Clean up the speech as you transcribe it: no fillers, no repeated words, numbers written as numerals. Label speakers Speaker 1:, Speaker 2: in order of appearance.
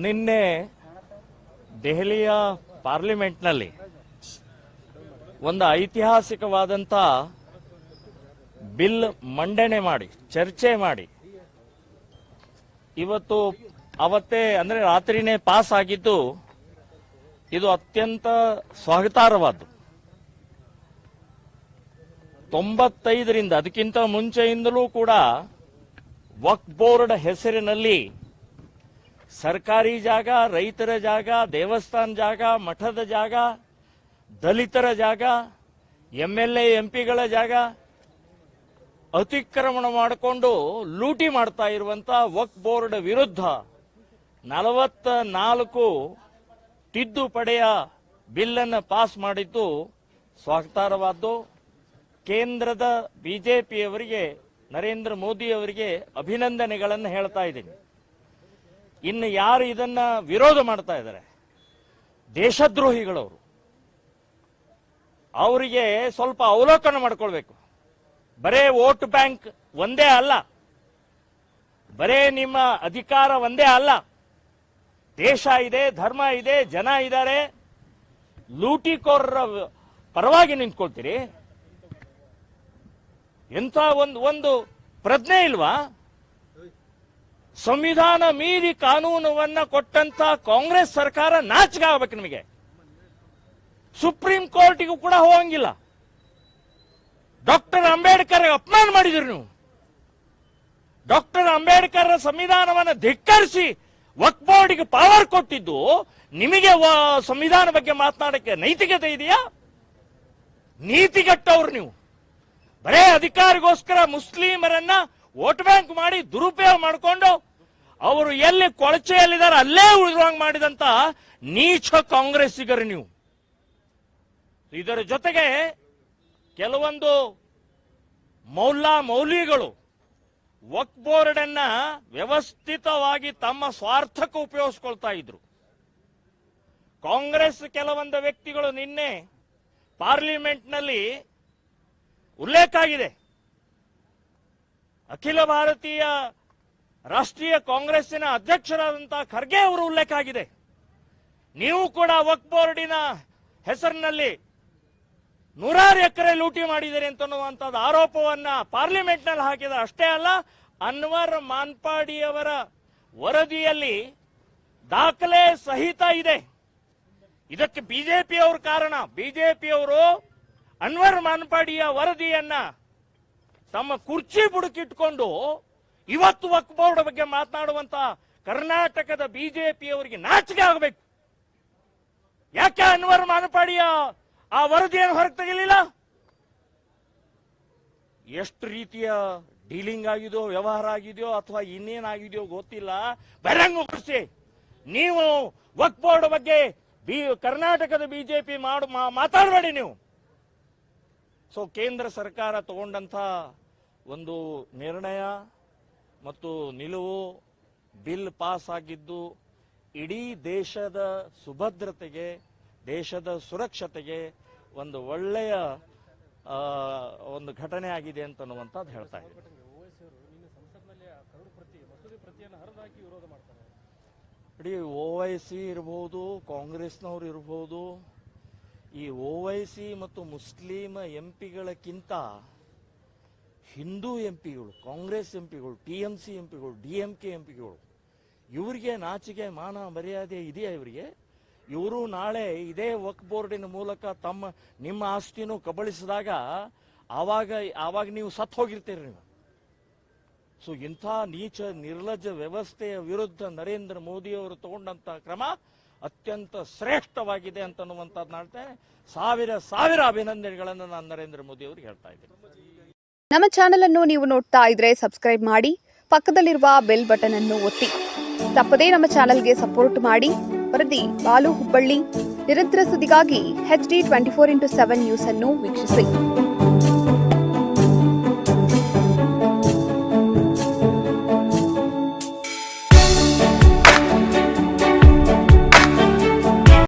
Speaker 1: ನಿನ್ನೆ ದೆಹಲಿಯ ಪಾರ್ಲಿಮೆಂಟ್ನಲ್ಲಿ ಒಂದು ಐತಿಹಾಸಿಕವಾದಂಥ ಬಿಲ್ ಮಂಡನೆ ಮಾಡಿ ಚರ್ಚೆ ಮಾಡಿ ಇವತ್ತು ಅವತ್ತೇ ಅಂದರೆ ರಾತ್ರಿನೇ ಪಾಸ್ ಆಗಿದ್ದು ಇದು ಅತ್ಯಂತ ಸ್ವಾಗತಾರ್ಹವಾದ್ದು. 95ರಿಂದ ಅದಕ್ಕಿಂತ ಮುಂಚೆಯಿಂದಲೂ ಕೂಡ ವಕ್ಫ್ ಬೋರ್ಡ್ ಹೆಸರಿನಲ್ಲಿ ಸರ್ಕಾರಿ ಜಾಗ, ರೈತರ ಜಾಗ, ದೇವಸ್ಥಾನ ಜಾಗ, ಮಠದ ಜಾಗ, ದಲಿತರ ಜಾಗ, MLA MP ಗಳ ಜಾಗ ಅತಿಕ್ರಮಣ ಮಾಡಿಕೊಂಡು ಲೂಟಿ ಮಾಡ್ತಾ ಇರುವಂತ ವಕ್ಫ್ ಬೋರ್ಡ್ ವಿರುದ್ಧ 44 ತಿದ್ದುಪಡಿಯ ಬಿಲ್ ಅನ್ನು ಪಾಸ್ ಮಾಡಿದ್ದು ಸ್ವಾಗತಾರ್ಹವಾದ್ದು. ಕೇಂದ್ರದ ಬಿಜೆಪಿಯವರಿಗೆ, ನರೇಂದ್ರ ಮೋದಿ ಅವರಿಗೆ ಅಭಿನಂದನೆಗಳನ್ನು ಹೇಳ್ತಾ ಇದ್ದೀನಿ. ಇನ್ನು ಯಾರು ಇದನ್ನ ವಿರೋಧ ಮಾಡ್ತಾ ಇದ್ದಾರೆ, ದೇಶದ್ರೋಹಿಗಳವರು, ಅವರಿಗೆ ಸ್ವಲ್ಪ ಅವಲೋಕನ ಮಾಡ್ಕೊಳ್ಬೇಕು. ಬರೇ ವೋಟ್ ಬ್ಯಾಂಕ್ ಒಂದೇ ಅಲ್ಲ, ಬರೇ ನಿಮ್ಮ ಅಧಿಕಾರ ಒಂದೇ ಅಲ್ಲ, ದೇಶ ಇದೆ, ಧರ್ಮ ಇದೆ, ಜನ ಇದ್ದಾರೆ. ಲೂಟಿಕೋರರ ಪರವಾಗಿ ನಿಂತ್ಕೊಳ್ತೀರಿ? ಎಂಥ ಒಂದು ಪ್ರಜ್ಞೆ ಇಲ್ವಾ? ಸಂವಿಧಾನ ಮೀರಿ ಕಾನೂನನ್ನ ಕೊಟ್ಟಂತ ಕಾಂಗ್ರೆಸ್ ಸರ್ಕಾರ ನಾಚಿಕೆ ಆಗಬೇಕು ನಿಮಗೆ. ಸುಪ್ರೀಂ ಕೋರ್ಟಿಗೂ ಕೂಡ ಹೋಗಂಗಿಲ್ಲ. ಡಾಕ್ಟರ್ ಅಂಬೇಡ್ಕರ್ ಅಪಮಾನ ಮಾಡಿದ್ರಿ ನೀವು. ಡಾಕ್ಟರ್ ಅಂಬೇಡ್ಕರ್ ಸಂವಿಧಾನವನ್ನು ಧಿಕ್ಕರಿಸಿ ವಕ್ಫ್ ಬೋರ್ಡ್ಗೆ ಪವರ್ ಕೊಟ್ಟಿದ್ದು ನಿಮಗೆ ಸಂವಿಧಾನ ಬಗ್ಗೆ ಮಾತನಾಡಕ್ಕೆ ನೈತಿಕತೆ ಇದೆಯಾ? ನೀತಿಗಟ್ಟವ್ರು ನೀವು. ಬರೇ ಅಧಿಕಾರಿಗೋಸ್ಕರ ಮುಸ್ಲಿಮರನ್ನ ವೋಟ್ ಬ್ಯಾಂಕ್ ಮಾಡಿ ದುರುಪಯೋಗ ಮಾಡಿಕೊಂಡು ಅವರು ಎಲ್ಲಿ ಕೊಳಚೆಯಲ್ಲಿದ್ದಾರೆ ಅಲ್ಲೇ ಉಳಿದುವಂಗ್ ಮಾಡಿದಂತ ನೀಚ ಕಾಂಗ್ರೆಸ್ಸಿಗರು ನೀವು. ಇದರ ಜೊತೆಗೆ ಕೆಲವೊಂದು ಮೌಲ್ವಿಗಳು ವಕ್ಫ್ ಬೋರ್ಡ್ ಅನ್ನ ವ್ಯವಸ್ಥಿತವಾಗಿ ತಮ್ಮ ಸ್ವಾರ್ಥಕ್ಕೆ ಉಪಯೋಗಿಸ್ಕೊಳ್ತಾ ಇದ್ರು. ಕಾಂಗ್ರೆಸ್ ಕೆಲವೊಂದು ವ್ಯಕ್ತಿಗಳು ನಿನ್ನೆ ಪಾರ್ಲಿಮೆಂಟ್ನಲ್ಲಿ ಉಲ್ಲೇಖ ಆಗಿದೆ. ಅಖಿಲ ಭಾರತೀಯ ರಾಷ್ಟ್ರೀಯ ಕಾಂಗ್ರೆಸ್ಸಿನ ಅಧ್ಯಕ್ಷರಾದಂತಹ ಖರ್ಗೆ ಅವರು ಉಲ್ಲೇಖ ಆಗಿದೆ. ನೀವು ಕೂಡ ವಕ್ಫ್ ಬೋರ್ಡಿನ ಹೆಸರಿನಲ್ಲಿ 100 ಎಕರೆ ಲೂಟಿ ಮಾಡಿದ್ದೀರಿ ಅಂತನ್ನುವಂಥದ್ದು ಆರೋಪವನ್ನ ಪಾರ್ಲಿಮೆಂಟ್ ನಲ್ಲಿ ಹಾಕಿದರೆ. ಅಷ್ಟೇ ಅಲ್ಲ, ಅನ್ವರ್ ಮಾನ್ಪಾಡಿಯವರ ವರದಿಯಲ್ಲಿ ದಾಖಲೆ ಸಹಿತ ಇದೆ. ಇದಕ್ಕೆ ಬಿಜೆಪಿಯವರು ಕಾರಣ. ಬಿಜೆಪಿಯವರು ಅನ್ವರ್ ಮಾನ್ಪಾಡಿಯ ವರದಿಯನ್ನ ತಮ್ಮ ಕುರ್ಚಿ ಬುಡಕಿಟ್ಕೊಂಡು ಇವತ್ತು ವಕ್ಫ್ ಬೋರ್ಡ್ ಬಗ್ಗೆ ಮಾತನಾಡುವಂತ ಕರ್ನಾಟಕದ ಬಿಜೆಪಿಯವರಿಗೆ ನಾಚಿಕೆ ಆಗಬೇಕು. ಯಾಕೆ ಅನ್ವರ್ ಮಾನ್ಪಾಡಿಯ ಆ ವರದಿಯನ್ನು ಹೊರಗೆ ತೆಗೆಯಲಿಲ್ಲ? ಎಷ್ಟು ರೀತಿಯ ಡೀಲಿಂಗ್ ಆಗಿದೆಯೋ, ವ್ಯವಹಾರ ಆಗಿದೆಯೋ ಅಥವಾ ಇನ್ನೇನಾಗಿದೆಯೋ ಗೊತ್ತಿಲ್ಲ. ಬಹಿರಂಗಪಡಿಸಿ. ನೀವು ವಕ್ಫ್ ಬೋರ್ಡ್ ಬಗ್ಗೆ ಕರ್ನಾಟಕದ ಬಿಜೆಪಿ ಮಾತಾಡಬೇಡಿ ನೀವು. ಸೊ ಕೇಂದ್ರ ಸರ್ಕಾರ ತಗೊಂಡಂತ ಒಂದು ನಿರ್ಣಯ ಮತ್ತು ನಿಲುವು, ಬಿಲ್ ಪಾಸ್ ಆಗಿದ್ದು ಇಡೀ ದೇಶದ ಸುಭದ್ರತೆಗೆ, ದೇಶದ ಸುರಕ್ಷತೆಗೆ ಒಂದು ಒಳ್ಳೆಯ ಒಂದು ಘಟನೆ ಆಗಿದೆ ಅಂತನ್ನುವಂಥದ್ದು ಹೇಳ್ತಾ ಇದ್ದೀನಿ. ಇಡೀ OIC ಇರಬಹುದು, ಕಾಂಗ್ರೆಸ್ನವ್ರು ಇರಬಹುದು, ಈ OIC ಮತ್ತು ಮುಸ್ಲಿಂ ಎಂಪಿಗಳಕ್ಕಿಂತ ಹಿಂದೂ ಎಂಪಿಗಳು, ಕಾಂಗ್ರೆಸ್ ಎಂಪಿಗಳು, TMC ಎಂಪಿಗಳು, DMK ಎಂಪಿಗಳು, ಇವರಿಗೆ ನಾಚಿಕೆ ಮಾನ ಮರ್ಯಾದೆ ಇದೆಯಾ ಇವರಿಗೆ? ಇವರು ನಾಳೆ ಇದೇ ವಕ್ಫ್ ಬೋರ್ಡಿನ ಮೂಲಕ ನಿಮ್ಮ ಆಸ್ತಿನೂ ಕಬಳಿಸಿದಾಗ ಆವಾಗ ನೀವು ಸತ್ತು ಹೋಗಿರ್ತೀರಿ ನೀವು. ಸೊ ಇಂಥ ನೀಚ ನಿರ್ಲಜ್ಜ ವ್ಯವಸ್ಥೆಯ ವಿರುದ್ಧ ನರೇಂದ್ರ ಮೋದಿ ಅವರು ತಗೊಂಡಂತ ಕ್ರಮ ಅತ್ಯಂತ ಶ್ರೇಷ್ಠವಾಗಿದೆ ಅಂತನ್ನುವಂಥದ್ದು ಮಾಡ್ತೇನೆ. ಸಾವಿರ ಅಭಿನಂದನೆಗಳನ್ನು ನಾನು ನರೇಂದ್ರ ಮೋದಿ ಅವರಿಗೆ ಹೇಳ್ತಾ ಇದ್ದೀನಿ.
Speaker 2: ನಮ್ಮ ಚಾನೆಲ್ ಅನ್ನು ನೀವು ನೋಡ್ತಾ ಇದ್ರೆ ಸಬ್ಸ್ಕ್ರೈಬ್ ಮಾಡಿ, ಪಕ್ಕದಲ್ಲಿರುವ ಬೆಲ್ ಬಟನ್ ಅನ್ನು ಒತ್ತಿ. ತಪ್ಪದೇ ನಮ್ಮ ಚಾನೆಲ್ಗೆ ಸಪೋರ್ಟ್ ಮಾಡಿ. ವರದಿ ಬಾಲು ಹುಬ್ಬಳ್ಳಿ. ನಿರಂತರ ಸುದ್ದಿಗಾಗಿ HD 24x7 ನ್ಯೂಸ್ ಅನ್ನು ವೀಕ್ಷಿಸಿ.